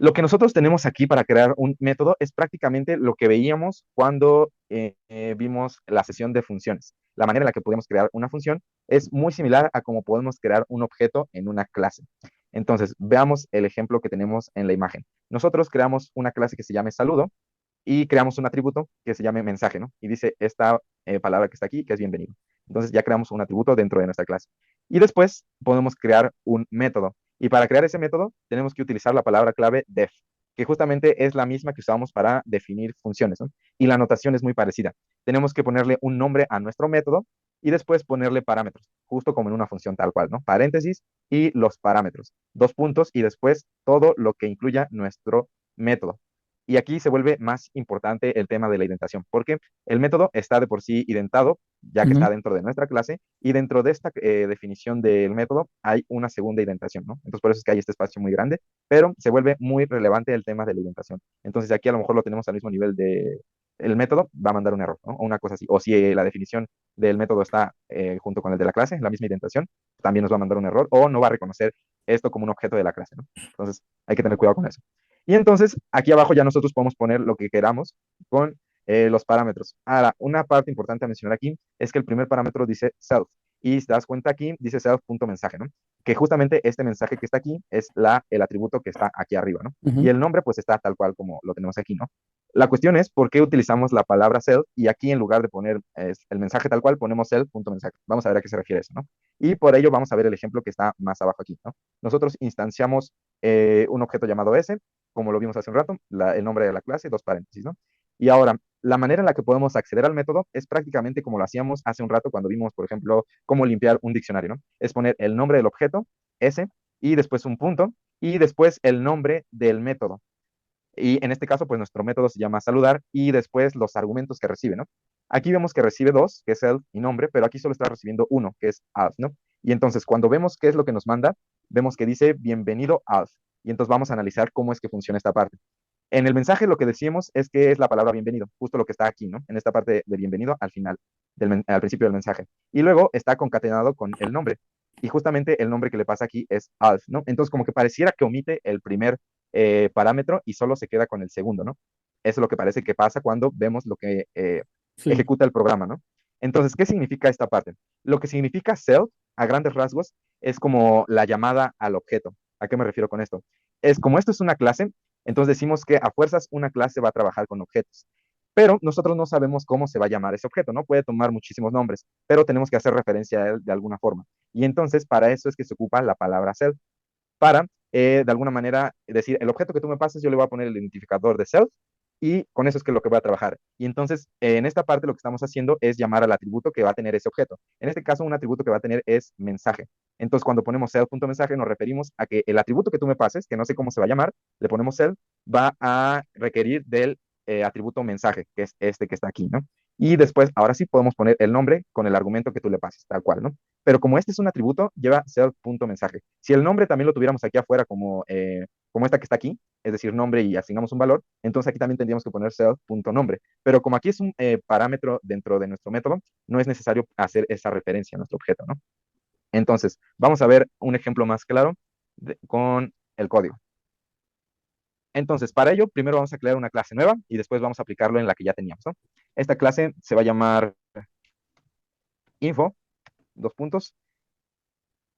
Lo que nosotros tenemos aquí para crear un método es prácticamente lo que veíamos cuando vimos la sesión de funciones. La manera en la que podemos crear una función es muy similar a cómo podemos crear un objeto en una clase. Entonces, veamos el ejemplo que tenemos en la imagen. Nosotros creamos una clase que se llame saludo y creamos un atributo que se llame mensaje, ¿no? Y dice esta palabra que está aquí, que es bienvenido. Entonces ya creamos un atributo dentro de nuestra clase. Y después podemos crear un método. Y para crear ese método tenemos que utilizar la palabra clave def, que justamente es la misma que usamos para definir funciones, ¿no? Y la notación es muy parecida. Tenemos que ponerle un nombre a nuestro método y después ponerle parámetros, justo como en una función tal cual, ¿no? Paréntesis y los parámetros, dos puntos y después todo lo que incluya nuestro método. Y aquí se vuelve más importante el tema de la indentación, porque el método está de por sí identado, ya que Ujú. está dentro de nuestra clase, y dentro de esta definición del método hay una segunda indentación, ¿no? Entonces por eso es que hay este espacio muy grande, pero se vuelve muy relevante el tema de la indentación. Entonces aquí a lo mejor lo tenemos al mismo nivel de el método, va a mandar un error, ¿no? O una cosa así. O si la definición del método está junto con el de la clase, la misma indentación, también nos va a mandar un error o no va a reconocer esto como un objeto de la clase, ¿no? Entonces hay que tener cuidado con eso. Y entonces aquí abajo ya nosotros podemos poner lo que queramos con los parámetros. Ahora, una parte importante a mencionar aquí es que el primer parámetro dice self. Y si te das cuenta aquí, dice self.mensaje, ¿no? Que justamente este mensaje que está aquí es el atributo que está aquí arriba, ¿no? Y Ujú. el nombre pues está tal cual como lo tenemos aquí, ¿no? La cuestión es por qué utilizamos la palabra self y aquí en lugar de poner el mensaje tal cual, ponemos self.mensaje. Vamos a ver a qué se refiere eso, ¿no? Y por ello vamos a ver el ejemplo que está más abajo aquí, ¿no? Nosotros instanciamos un objeto llamado S, como lo vimos hace un rato, el nombre de la clase, dos paréntesis, ¿no? Y ahora, la manera en la que podemos acceder al método es prácticamente como lo hacíamos hace un rato cuando vimos, por ejemplo, cómo limpiar un diccionario, ¿no? Es poner el nombre del objeto, S, y después un punto, y después el nombre del método. Y en este caso, pues nuestro método se llama saludar y después los argumentos que recibe, ¿no? Aquí vemos que recibe dos, que es self y nombre, pero aquí solo está recibiendo uno, que es Alf, ¿no? Y entonces cuando vemos qué es lo que nos manda, vemos que dice bienvenido Alf. Y entonces vamos a analizar cómo es que funciona esta parte. En el mensaje lo que decimos es que es la palabra bienvenido, justo lo que está aquí, ¿no? En esta parte de bienvenido al final, al principio del mensaje. Y luego está concatenado con el nombre. Y justamente el nombre que le pasa aquí es Alf, ¿no? Entonces como que pareciera que omite el primer parámetro y solo se queda con el segundo, ¿no? Eso es lo que parece que pasa cuando vemos lo que Sí. ejecuta el programa, ¿no? Entonces, ¿qué significa esta parte? Lo que significa self, a grandes rasgos, es como la llamada al objeto. ¿A qué me refiero con esto? Es como esto es una clase, entonces decimos que a fuerzas una clase va a trabajar con objetos. Pero nosotros no sabemos cómo se va a llamar ese objeto, ¿no? Puede tomar muchísimos nombres, pero tenemos que hacer referencia a él de alguna forma. Y entonces para eso es que se ocupa la palabra self, para de alguna manera decir, el objeto que tú me pases, yo le voy a poner el identificador de self y con eso es que lo que voy a trabajar. Y entonces, en esta parte lo que estamos haciendo es llamar al atributo que va a tener ese objeto. En este caso, un atributo que va a tener es mensaje. Entonces, cuando ponemos self.mensaje, nos referimos a que el atributo que tú me pases, que no sé cómo se va a llamar, le ponemos self, va a requerir del atributo mensaje, que es este que está aquí, ¿no? Y después, ahora sí, podemos poner el nombre con el argumento que tú le pases, tal cual, ¿no? Pero como este es un atributo, lleva self.mensaje. Si el nombre también lo tuviéramos aquí afuera como esta que está aquí, es decir, nombre y asignamos un valor, entonces aquí también tendríamos que poner self.nombre. Pero como aquí es un parámetro dentro de nuestro método, no es necesario hacer esa referencia a nuestro objeto, ¿no? Entonces, vamos a ver un ejemplo más claro con el código. Entonces, para ello, primero vamos a crear una clase nueva y después vamos a aplicarlo en la que ya teníamos, ¿no? Esta clase se va a llamar info, dos puntos,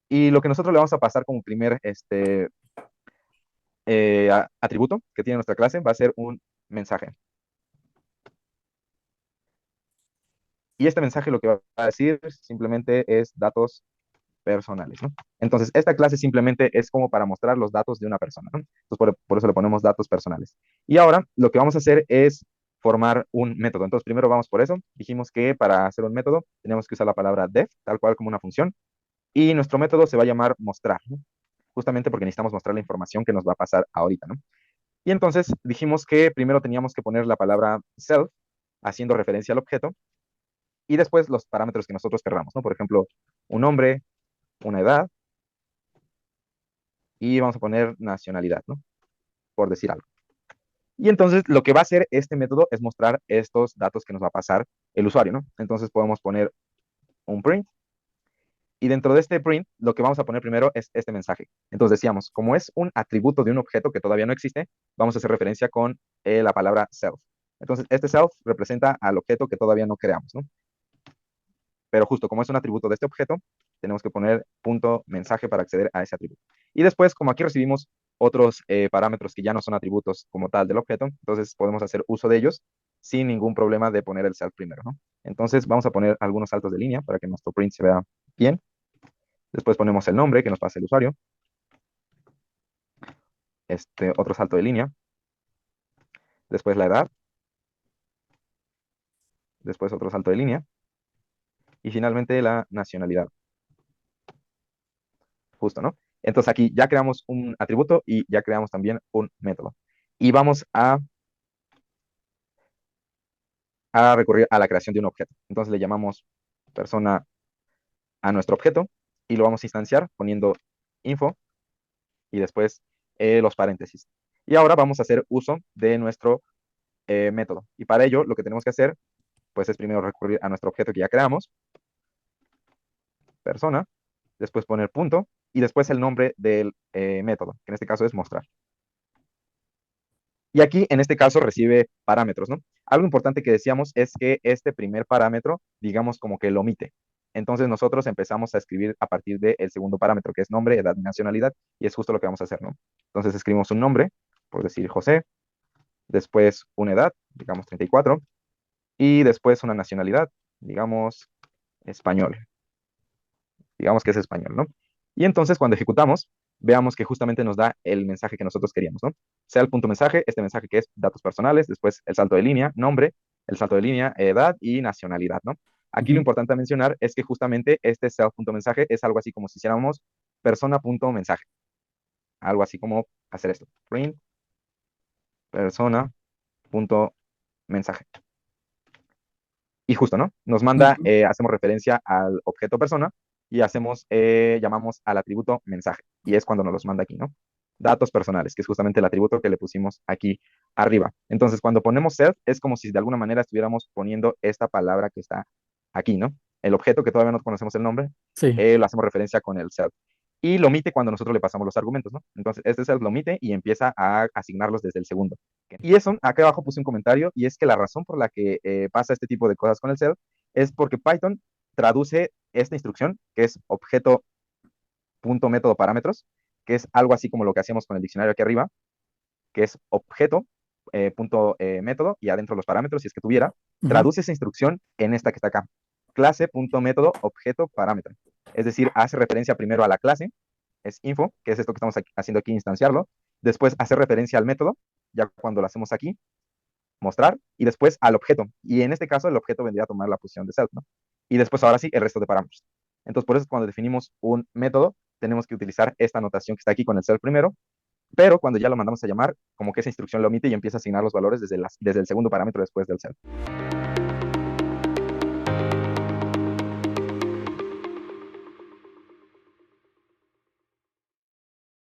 y lo que nosotros le vamos a pasar como primer atributo que tiene nuestra clase va a ser un mensaje. Y este mensaje lo que va a decir simplemente es datos personales, ¿no? Entonces, esta clase simplemente es como para mostrar los datos de una persona, ¿no? Entonces, por eso le ponemos datos personales. Y ahora, lo que vamos a hacer es formar un método. Entonces, primero vamos por eso. Dijimos que para hacer un método tenemos que usar la palabra def, tal cual como una función. Y nuestro método se va a llamar mostrar, ¿no? Justamente porque necesitamos mostrar la información que nos va a pasar ahorita, ¿no? Y entonces dijimos que primero teníamos que poner la palabra self, haciendo referencia al objeto, y después los parámetros que nosotros querramos, ¿no? Por ejemplo, un nombre, una edad, y vamos a poner nacionalidad, ¿no? Por decir algo. Y entonces lo que va a hacer este método es mostrar estos datos que nos va a pasar el usuario, ¿no? Entonces podemos poner un print Y dentro de este print, lo que vamos a poner primero es este mensaje. Entonces decíamos, como es un atributo de un objeto que todavía no existe, vamos a hacer referencia con la palabra self. Entonces, este self representa al objeto que todavía no creamos, ¿no? Pero justo como es un atributo de este objeto, tenemos que poner punto mensaje para acceder a ese atributo. Y después, como aquí recibimos otros parámetros que ya no son atributos como tal del objeto, entonces podemos hacer uso de ellos sin ningún problema de poner el self primero, ¿no? Entonces vamos a poner algunos saltos de línea para que nuestro print se vea bien. Después ponemos el nombre que nos pasa el usuario. Otro salto de línea. Después la edad. Después otro salto de línea. Y finalmente la nacionalidad. Justo, ¿no? Entonces aquí ya creamos un atributo y ya creamos también un método. Y vamos a recurrir a la creación de un objeto. Entonces le llamamos persona a nuestro objeto y lo vamos a instanciar poniendo info y después los paréntesis. Y ahora vamos a hacer uso de nuestro método. Y para ello lo que tenemos que hacer pues es primero recurrir a nuestro objeto que ya creamos, persona, después poner punto y después el nombre del método, que en este caso es mostrar. Y aquí, en este caso, recibe parámetros, ¿no? Algo importante que decíamos es que este primer parámetro, digamos, como que lo omite. Entonces nosotros empezamos a escribir a partir del segundo parámetro, que es nombre, edad y nacionalidad, y es justo lo que vamos a hacer, ¿no? Entonces escribimos un nombre, por decir José, después una edad, digamos 34, y después una nacionalidad, digamos español. Digamos que es español, ¿no? Y entonces cuando ejecutamos, veamos que justamente nos da el mensaje que nosotros queríamos, ¿no? Sea el punto mensaje, este mensaje que es datos personales, después el salto de línea, nombre, el salto de línea, edad y nacionalidad, ¿no? Aquí lo Ujú. importante a mencionar es que justamente este self.mensaje es algo así como si hiciéramos persona.mensaje, algo así como hacer esto, print persona.mensaje. Y justo, ¿no? Nos manda, Ujú. hacemos referencia al objeto persona y llamamos al atributo mensaje. Y es cuando nos los manda aquí, ¿no? Datos personales, que es justamente el atributo que le pusimos aquí arriba. Entonces, cuando ponemos self, es como si de alguna manera estuviéramos poniendo esta palabra que está aquí, ¿no? El objeto que todavía no conocemos el nombre, Sí. lo hacemos referencia con el self. Y lo omite cuando nosotros le pasamos los argumentos, ¿no? Entonces, este self lo omite y empieza a asignarlos desde el segundo. Y eso, acá abajo puse un comentario, y es que la razón por la que pasa este tipo de cosas con el self es porque Python traduce esta instrucción, que es objeto.método parámetros, que es algo así como lo que hacíamos con el diccionario aquí arriba, que es objeto punto método y adentro los parámetros, si es que tuviera, Ujú. traduce esa instrucción en esta que está acá, clase.método objeto parámetro. Es decir, hace referencia primero a la clase, es info, que es esto que estamos haciendo aquí, instanciarlo, después hace referencia al método, ya cuando lo hacemos aquí, mostrar, y después al objeto. Y en este caso, el objeto vendría a tomar la posición de self, ¿no? Y después, ahora sí, el resto de parámetros. Entonces, por eso cuando definimos un método, tenemos que utilizar esta notación que está aquí con el self primero, pero cuando ya lo mandamos a llamar, como que esa instrucción lo omite y empieza a asignar los valores desde el segundo parámetro después del self.